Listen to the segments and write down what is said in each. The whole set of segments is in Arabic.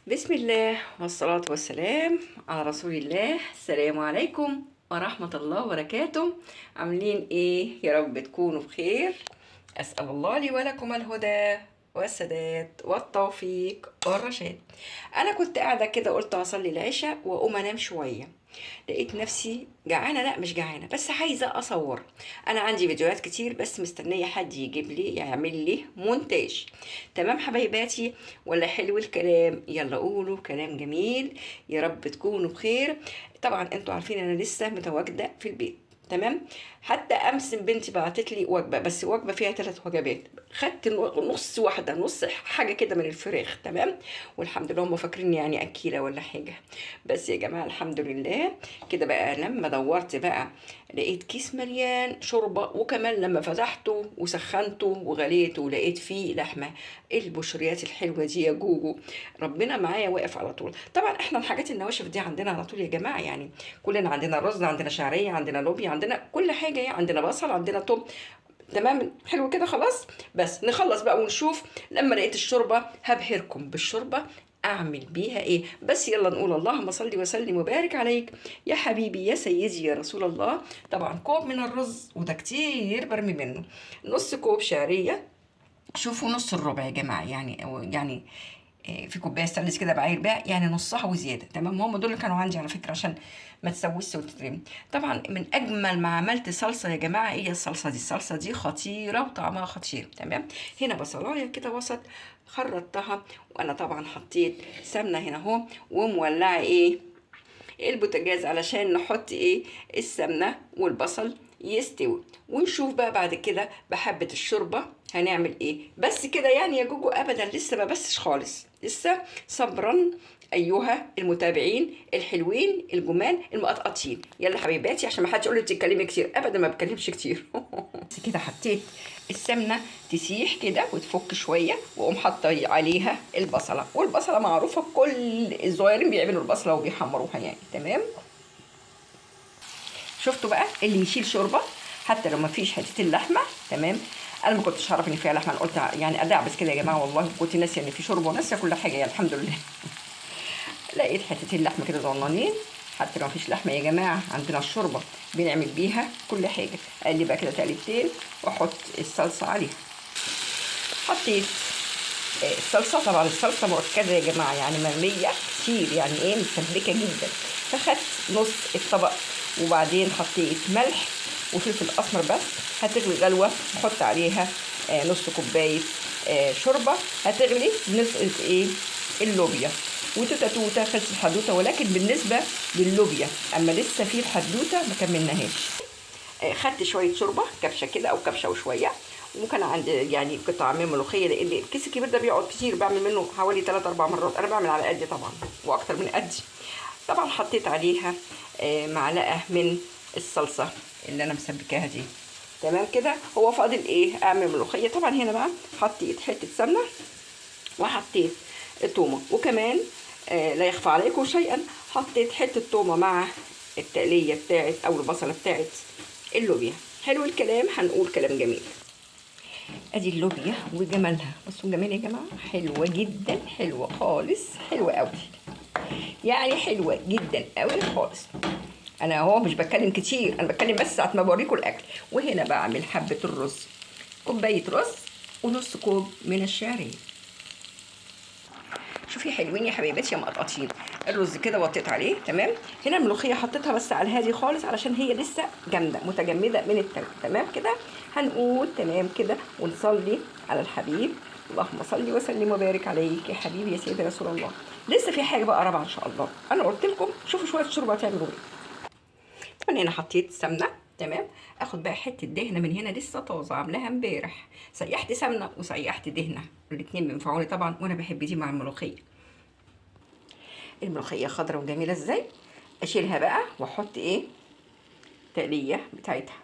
بسم الله والصلاة والسلام على رسول الله. السلام عليكم ورحمة الله وبركاته. عاملين ايه؟ يا رب تكونوا بخير. أسأل الله لي ولكم الهدى والسداد والتوفيق والرشاد. أنا كنت قاعدة كده قلت هصلي العشاء وأقوم أنام شوية. لقيت نفسي جعانة، لا مش جعانة بس عايزة أصور. أنا عندي فيديوهات كتير بس مستنية حد يجيب لي يعمل لي مونتاج. تمام حبايباتي؟ ولا حلو الكلام؟ يلا قولوا كلام جميل. يا رب تكونوا بخير. طبعا انتوا عارفين انا لسه متواجدة في البيت. تمام. حتى امس بنتي بعتت لي وجبه، بس وجبه فيها 3 وجبات. خدت نص واحده، نص حاجه كده من الفراخ. تمام. والحمد لله هم فاكريني يعني اكيله ولا حاجه. بس يا جماعه الحمد لله. كده بقى لما دورت بقى لقيت كيس مليان شوربه، وكمان لما فتحته وسخنته وغليته لقيت فيه لحمه. ايه البشريات الحلوه دي يا جوجو؟ ربنا معايا واقف على طول. طبعا احنا الحاجات النواشف دي عندنا على طول يا جماعه يعني. كلنا عندنا رز، عندنا شعريه، عندنا لوبيا، عندنا كل حاجه يعني، عندنا بصل، عندنا توم. تمام حلو كده خلاص. بس نخلص بقى ونشوف. لما لقيت الشوربه هبهركم بالشوربه اعمل بيها ايه. بس يلا نقول اللهم صل وسلم وبارك عليك يا حبيبي يا سيدي يا رسول الله. طبعا كوب من الرز وده كتير برمي منه. نص كوب شعريه. شوفوا نص الربع يا جماعه يعني في كوبايه ستانلس كده بعاير بيها يعني نصها وزياده. تمام. هم دول اللي كانوا عندي على فكره عشان ما تسويش وتترمي. طبعا من اجمل ما عملت صلصه يا جماعه هي الصلصه دي خطيره وطعمها خطير. تمام. هنا بصلايه كده وسط خرطتها. وانا طبعا حطيت سمنه هنا اهو ومولعه البوتاجاز علشان نحط السمنه والبصل يستوي. ونشوف بقى بعد كده بحبة الشوربة هنعمل ايه. بس كده يعني يا جوجو؟ ابدا لسه ما بسش خالص لسه. صبرا ايها المتابعين الحلوين الجمال المقطقطين. يلا حبيباتي عشان ما حدش يقول لي بتتكلمي كتير. ابدا ما بتكلمش كتير. بس كده حطيت السمنه تسيح كده وتفك شويه واقوم حاطه عليها البصله. والبصله معروفه كل الصغيرين بيعملوا البصله وبيحمروها يعني. تمام. شفتوا بقى اللي يشيل شوربه حتى لو ما فيش حته اللحمه. تمام. انا ما كنتش اعرف ان فيها لحمه. انا قلت يعني ادعبس كده يا جماعه، والله كنت ناسيه ان في شوربه وناسيه كل حاجه يعني. الحمد لله. لقيت حتتين اللحمه كده صغننين. حتى لو مفيش لحمه يا جماعه عندنا الشوربه بنعمل بيها كل حاجه. اقلبها كده تقلبتين واحط الصلصه عليها. حطيت الصلصه. طبعا الصلصه مؤكده يا جماعه يعني مرميه كتير يعني مسبكه جدا. فخدت نص الطبق وبعدين حطيت ملح وفلفل اسمر بس. هتغلي غلوه نحط عليها نص كوبايه شوربه. هتغلي نسقط اللوبيا. وتوته توته خلص الحدوته. ولكن بالنسبه للوبيا اما لسه في الحدوته ما كملناهاش. خدت شويه شوربه كبشه كده او كبشه وشويه. وممكن عندي يعني قطع من ملوخيه لان الكيس الكبير ده بيقعد كتير. بعمل منه حوالي 3 4 مرات. انا بعمل على قدي طبعا واكتر من قدي. طبعا حطيت عليها معلقه من الصلصه اللي انا مسبكاها دي. تمام كده. هو فاضل اعمل ملوخيه. طبعا هنا بقى حطيت حته سمنه وحطيت التومه. وكمان لا يخفى عليكم شيئا حطيت حته تومه مع التقليه بتاعت او البصله بتاعت اللوبيا. حلو الكلام. هنقول كلام جميل. ادي اللوبيا وجمالها. بصوا جمال يا جماعه. حلوه جدا، حلوه خالص، حلوه قوي يعني. حلوه جدا قوي خالص. انا اهو مش بتكلم كتير، انا بتكلم بس ساعه ما بوريكم الاكل. وهنا بعمل حبه الرز. كوبايه رز ونص كوب من الشعريه. شوفي حلوين يا حبيباتي يا مقطقطين. الرز كده وطيت عليه. تمام. هنا الملوخيه حطيتها بس على الهادي خالص علشان هي لسه جامده متجمده من التلج. تمام كده. هنقول تمام كده ونصلي على الحبيب. اللهم صل وسلم وبارك عليك يا حبيبي يا سيدي رسول الله. لسه في حاجه بقى رابعه ان شاء الله. انا قلت لكم شوفوا شويه شوربه هتعملوا ايه. طبعا هنا حطيت سمنه. تمام. اخد بقى حته دهنه من هنا لسه طازه عاملاها امبارح. سيحت سمنه وسيحت دهنه الاتنين بينفعوني طبعا وانا بحب دي مع الملوخيه. الملوخيه خضرا وجميله ازاي. اشيلها بقى واحط تقليه بتاعتها.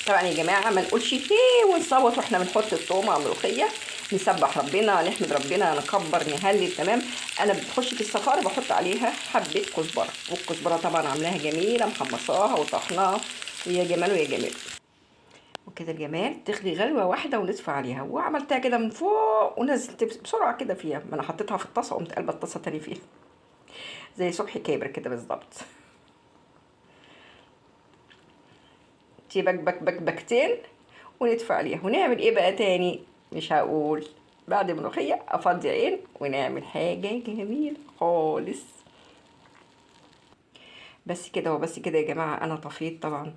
طبعا يا جماعه ما نقولش ونصوت واحنا بنحط الثوم على الملوخيه. نسبح ربنا، نحمد ربنا، نكبر، نهلل. تمام. انا بتخش في الصفاره بحط عليها حبه كزبره. والكزبره طبعا عاملاها جميله محمصاها وطحناها. ويا جمال ويا جمال. وكده الجمال. تغلي غلوة واحدة ونطفي عليها، وعملتها كده من فوق ونزلت بسرعة كده فيها، ما انا حطيتها في الطاسة وقمت قلبة الطاسة تاني فيها زي صبحي كابر كده بالظبط. تبك بك بك بكتين ونطفي عليها. ونعمل ايه بقى تاني؟ مش هقول. بعد الملوخية افضي عين ونعمل حاجة جميلة خالص. بس كده وبس كده يا جماعة. انا طفيت طبعا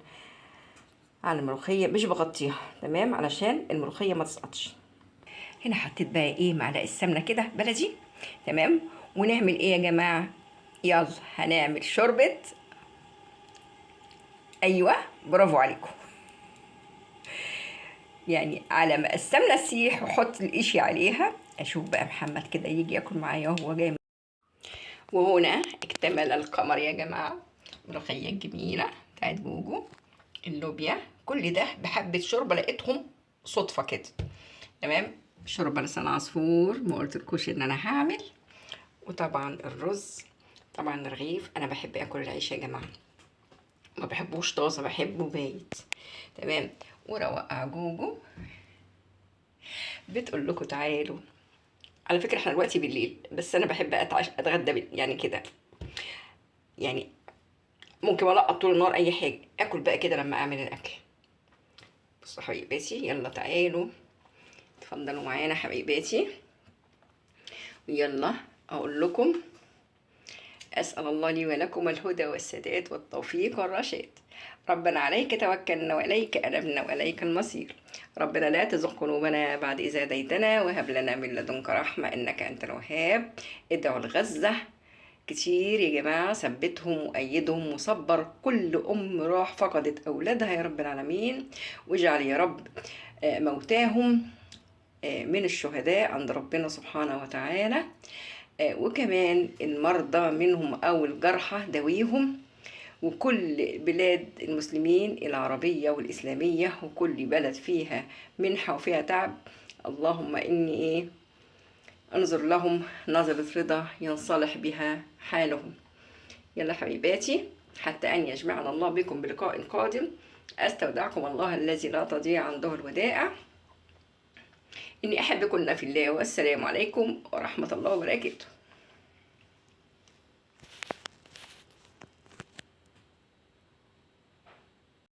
على الملوخية، مش بغطيها تمام علشان الملوخية ما تسقطش. هنا حطيت بقى ايه معلقة سمنة كده بلدي تمام. ونعمل ايه يا جماعة؟ يلا هنعمل شوربة. ايوه برافو عليكم. يعني على ما السمنة تسيح وحط القشي عليها، اشوف بقى محمد كده يجي ياكل معايا وهو جاي. وهنا اكتمل القمر يا جماعة. ملوخية جميلة بتاعت جوجو، اللوبيا، كل ده بحبة شوربة لقيتهم صدفة كده تمام. شوربة لسان عصفور ما قلتلكوش ان انا هعمل. وطبعا الرز، طبعا رغيف. انا بحب اكل العيش يا جماعة، ما بحبوش طازة، بحبه بايت تمام. وروقع جوجو بتقول لكم تعالوا. على فكرة احنا دلوقتي بالليل، بس انا بحب اتغدى يعني كده، يعني ممكن القط طول النهار اي حاجة، اكل بقى كده لما اعمل الاكل. بصوا حبيباتي، يلا تعالوا اتفضلوا معانا حبيباتي. ويلا اقول لكم أسأل الله لي ولكم الهدى والسداد والتوفيق والرشاد. ربنا عليك توكلنا وإليك أنبنا وإليك المصير. ربنا لا تزغ قلوبنا بعد إذ هديتنا وهب لنا من لدنك رحمة إنك أنت الوهاب. ادعوا لغزة كتير يا جماعة، ثبتهم وأيدهم وصبر كل أم راح فقدت أولادها يا رب العالمين. واجعل يا رب موتاهم من الشهداء عند ربنا سبحانه وتعالى. وكمان المرضى منهم أو الجرحى داويهم. وكل بلاد المسلمين العربية والإسلامية وكل بلد فيها منحة وفيها تعب، اللهم إني إيه أنظر لهم نظرة رضا ينصلح بها حالهم. يلا حبيباتي، حتى أن يجمعنا الله بكم بلقاء قادم. أستودعكم الله الذي لا تضيع عنده الودائع. إني أحبكن في الله، والسلام عليكم ورحمة الله وبركاته.